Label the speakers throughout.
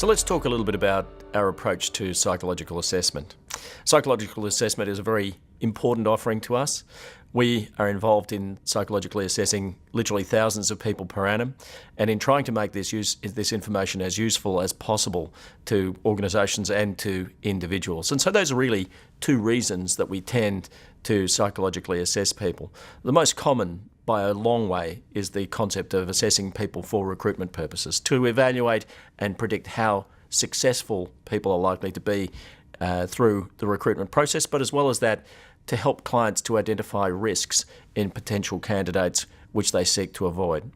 Speaker 1: So let's talk a little bit about our approach to psychological assessment. Psychological assessment is a very important offering to us. We are involved in psychologically assessing literally thousands of people per annum, and in trying to make this information as useful as possible to organisations and to individuals. And so those are really two reasons that we tend to psychologically assess people. The most common, by a long way, is the concept of assessing people for recruitment purposes, to evaluate and predict how successful people are likely to be through the recruitment process, but as well as that, to help clients to identify risks in potential candidates which they seek to avoid.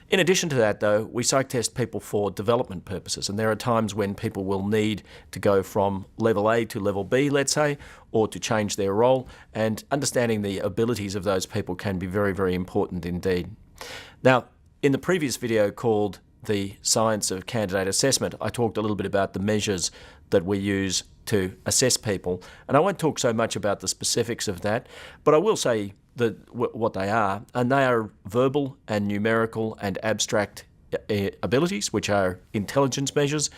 Speaker 1: In addition to that, though, we psych test people for development purposes, and there are times when people will need to go from level A to level B, let's say, or to change their role, and understanding the abilities of those people can be very, very important indeed. Now, in the previous video called The Science of Candidate Assessment, I talked a little bit about the measures that we use to assess people, and I won't talk so much about the specifics of that, but I will say what they are, and they are verbal and numerical and abstract abilities, which are intelligence measures,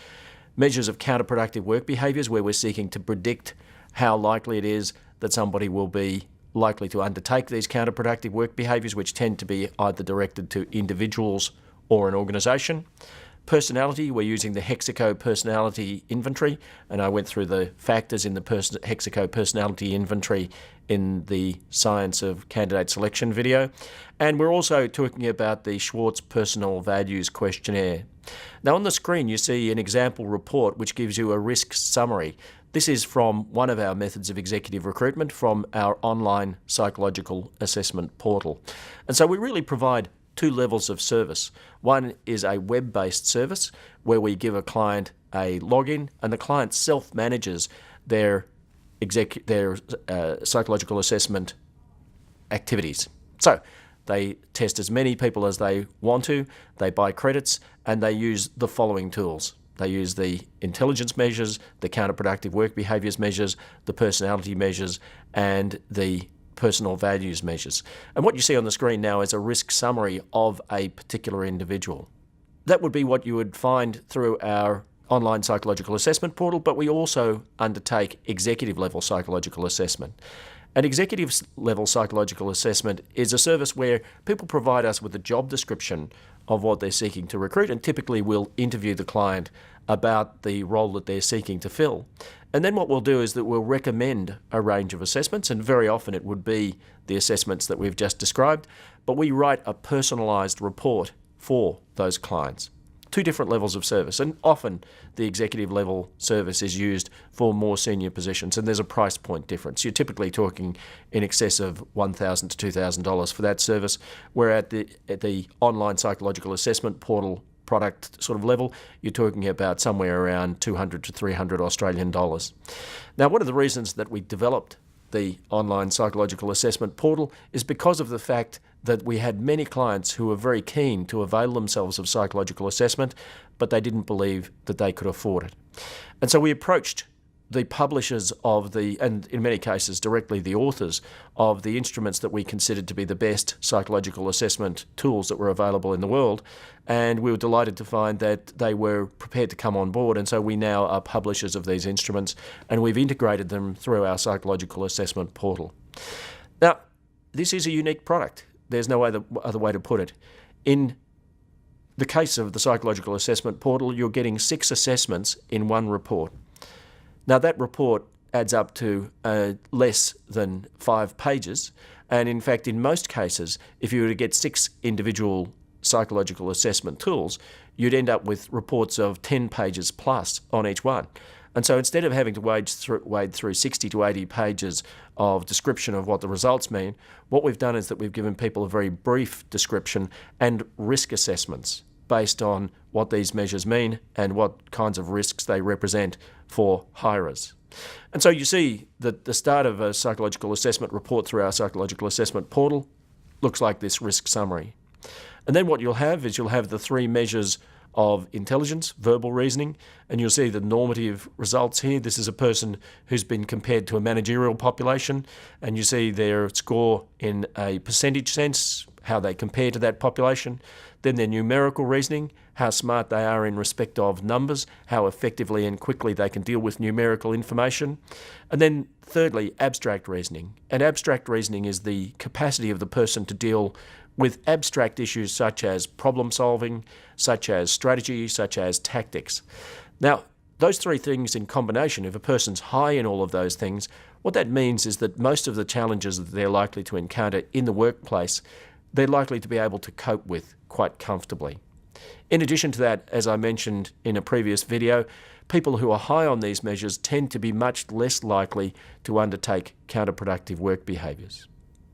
Speaker 1: measures of counterproductive work behaviours, where we're seeking to predict how likely it is that somebody will be likely to undertake these counterproductive work behaviours, which tend to be either directed to individuals or an organisation. Personality, we're using the Hexaco Personality Inventory, and I went through the factors in the Hexaco Personality Inventory in the Science of Candidate Selection video. And we're also talking about the Schwartz Personal Values Questionnaire. Now on the screen you see an example report which gives you a risk summary. This is from one of our methods of executive recruitment, from our online psychological assessment portal. And so we really provide two levels of service. One is a web-based service where we give a client a login, and the client self-manages their psychological assessment activities. So they test as many people as they want to, they buy credits, and they use the following tools. They use the intelligence measures, the counterproductive work behaviours measures, the personality measures, and the personal values measures. And what you see on the screen now is a risk summary of a particular individual. That would be what you would find through our online psychological assessment portal, but we also undertake executive level psychological assessment. An executive level psychological assessment is a service where people provide us with a job description of what they're seeking to recruit, and typically we'll interview the client about the role that they're seeking to fill. And then what we'll do is that we'll recommend a range of assessments, and very often it would be the assessments that we've just described, but we write a personalised report for those clients. Two different levels of service, and often the executive level service is used for more senior positions, and there's a price point difference. You're typically talking in excess of $1,000 to $2,000 for that service, where at the online psychological assessment portal product sort of level, you're talking about somewhere around 200 to 300 Australian dollars. Now, one of the reasons that we developed the online psychological assessment portal is because of the fact that we had many clients who were very keen to avail themselves of psychological assessment, but they didn't believe that they could afford it. And so we approached the publishers of and in many cases directly the authors of the instruments that we considered to be the best psychological assessment tools that were available in the world, and we were delighted to find that they were prepared to come on board, and so we now are publishers of these instruments, and we've integrated them through our psychological assessment portal. Now, this is a unique product. There's no other way to put it. In the case of the psychological assessment portal, you're getting 6 assessments in one report. Now that report adds up to less than 5 pages, and in fact in most cases if you were to get 6 individual psychological assessment tools, you'd end up with reports of 10 pages plus on each one. And so instead of having to wade through 60 to 80 pages of description of what the results mean, what we've done is that we've given people a very brief description and risk assessments based on what these measures mean and what kinds of risks they represent for hirers. And so you see that the start of a psychological assessment report through our psychological assessment portal looks like this risk summary. And then what you'll have is you'll have the 3 measures of intelligence, verbal reasoning, and you'll see the normative results here. This is a person who's been compared to a managerial population, and you see their score in a percentage sense, how they compare to that population. Then their numerical reasoning, how smart they are in respect of numbers, how effectively and quickly they can deal with numerical information. And then thirdly, abstract reasoning. And abstract reasoning is the capacity of the person to deal with abstract issues such as problem solving, such as strategy, such as tactics. Now, those three things in combination, if a person's high in all of those things, what that means is that most of the challenges that they're likely to encounter in the workplace, they're likely to be able to cope with quite comfortably. In addition to that, as I mentioned in a previous video, people who are high on these measures tend to be much less likely to undertake counterproductive work behaviours.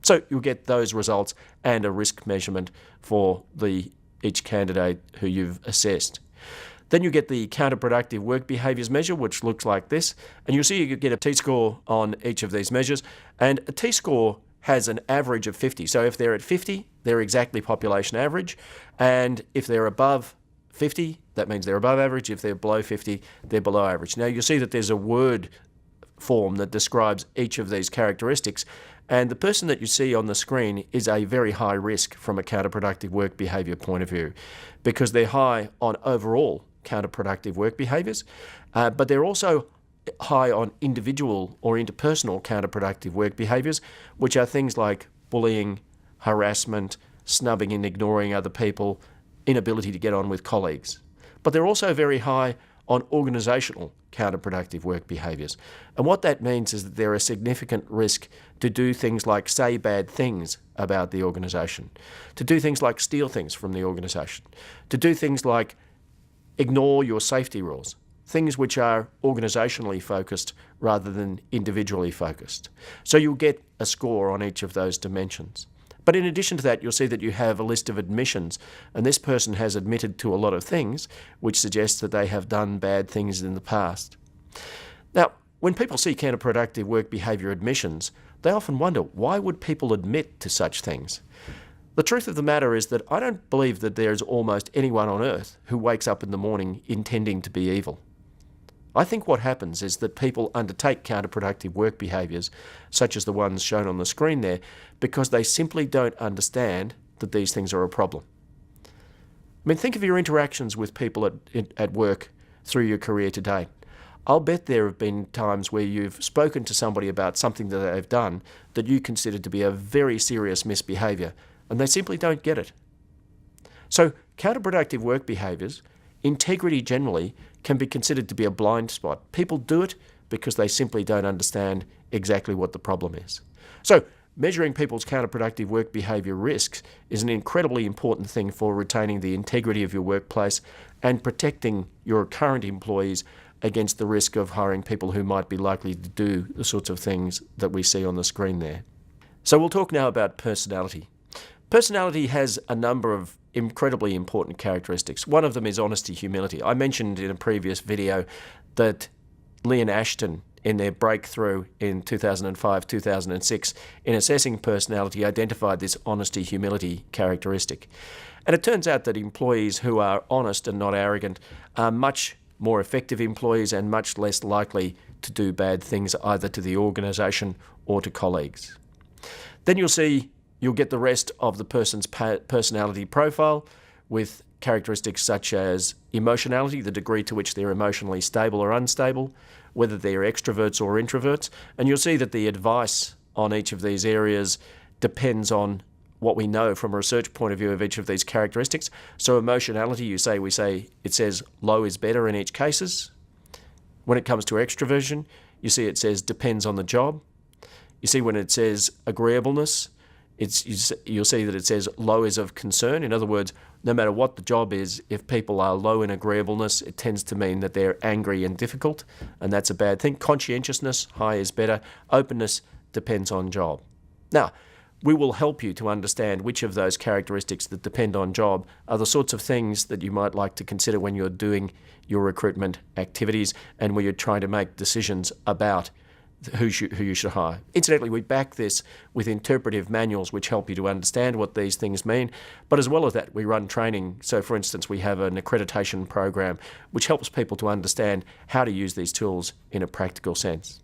Speaker 1: So you'll get those results and a risk measurement for each candidate who you've assessed. Then you get the counterproductive work behaviours measure, which looks like this. And you'll see you get a T-score on each of these measures. And a T-score has an average of 50. So if they're at 50, they're exactly population average. And if they're above 50, that means they're above average. If they're below 50, they're below average. Now you'll see that there's a word form that describes each of these characteristics. And the person that you see on the screen is a very high risk from a counterproductive work behaviour point of view, because they're high on overall counterproductive work behaviours, but they're also high on individual or interpersonal counterproductive work behaviours, which are things like bullying, harassment, snubbing and ignoring other people, inability to get on with colleagues. But they're also very high on organisational counterproductive work behaviours. And what that means is that they're a significant risk to do things like say bad things about the organisation, to do things like steal things from the organisation, to do things like ignore your safety rules, things which are organisationally focused rather than individually focused. So you'll get a score on each of those dimensions. But in addition to that, you'll see that you have a list of admissions, and this person has admitted to a lot of things, which suggests that they have done bad things in the past. Now, when people see counterproductive work behaviour admissions, they often wonder, why would people admit to such things? The truth of the matter is that I don't believe that there is almost anyone on earth who wakes up in the morning intending to be evil. I think what happens is that people undertake counterproductive work behaviours, such as the ones shown on the screen there, because they simply don't understand that these things are a problem. I mean, think of your interactions with people at work through your career to date. I'll bet there have been times where you've spoken to somebody about something that they've done that you consider to be a very serious misbehaviour, and they simply don't get it. So counterproductive work behaviours, integrity generally, can be considered to be a blind spot. People do it because they simply don't understand exactly what the problem is. So measuring people's counterproductive work behaviour risks is an incredibly important thing for retaining the integrity of your workplace and protecting your current employees against the risk of hiring people who might be likely to do the sorts of things that we see on the screen there. So we'll talk now about personality. Personality has a number of incredibly important characteristics. One of them is honesty, humility. I mentioned in a previous video that Lee and Ashton, in their breakthrough in 2005-2006, in assessing personality, identified this honesty, humility characteristic. And it turns out that employees who are honest and not arrogant are much more effective employees and much less likely to do bad things either to the organisation or to colleagues. Then you'll get the rest of the person's personality profile with characteristics such as emotionality, the degree to which they're emotionally stable or unstable, whether they're extroverts or introverts, and you'll see that the advice on each of these areas depends on what we know from a research point of view of each of these characteristics. So emotionality, it says low is better in each cases. When it comes to extroversion, you see it says depends on the job. You see when it says agreeableness, you'll see that it says low is of concern. In other words, no matter what the job is, if people are low in agreeableness, it tends to mean that they're angry and difficult, and that's a bad thing. Conscientiousness, high is better. Openness depends on job. Now, we will help you to understand which of those characteristics that depend on job are the sorts of things that you might like to consider when you're doing your recruitment activities and where you're trying to make decisions about who you should hire. Incidentally, we back this with interpretive manuals which help you to understand what these things mean. But as well as that, we run training. So for instance, we have an accreditation program which helps people to understand how to use these tools in a practical sense.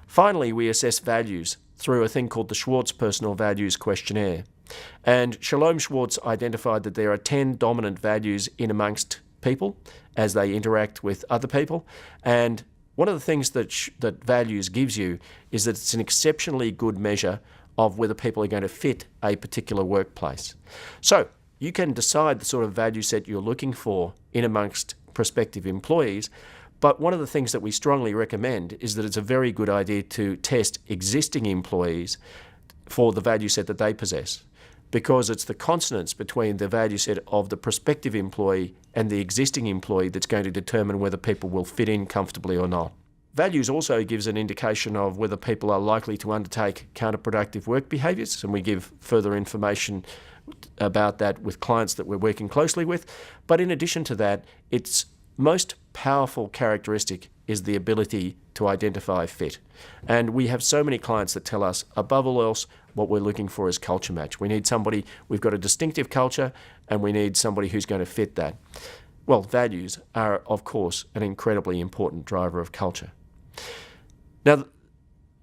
Speaker 1: Finally, we assess values through a thing called the Schwartz Personal Values Questionnaire. And Shalom Schwartz identified that there are 10 dominant values in amongst people as they interact with other people. And one of the things that values gives you is that it's an exceptionally good measure of whether people are going to fit a particular workplace. So you can decide the sort of value set you're looking for in amongst prospective employees, but one of the things that we strongly recommend is that it's a very good idea to test existing employees for the value set that they possess, because it's the consonance between the value set of the prospective employee and the existing employee that's going to determine whether people will fit in comfortably or not. Values also gives an indication of whether people are likely to undertake counterproductive work behaviours, and we give further information about that with clients that we're working closely with. But in addition to that, its most powerful characteristic is the ability to identify fit. And we have so many clients that tell us, above all else, what we're looking for is culture match. We need somebody, we've got a distinctive culture, and we need somebody who's going to fit that. Well, values are, of course, an incredibly important driver of culture. Now,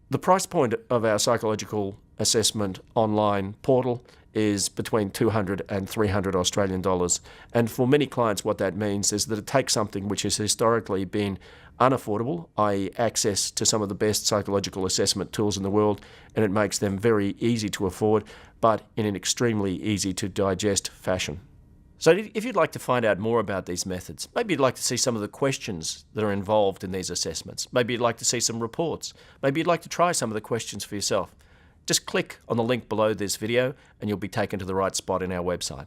Speaker 1: the price point of our psychological assessment online portal is between 200 and 300 Australian dollars. And for many clients, what that means is that it takes something which has historically been unaffordable, i.e. access to some of the best psychological assessment tools in the world, and it makes them very easy to afford, but in an extremely easy to digest fashion. So if you'd like to find out more about these methods, maybe you'd like to see some of the questions that are involved in these assessments, maybe you'd like to see some reports, maybe you'd like to try some of the questions for yourself, just click on the link below this video and you'll be taken to the right spot in our website.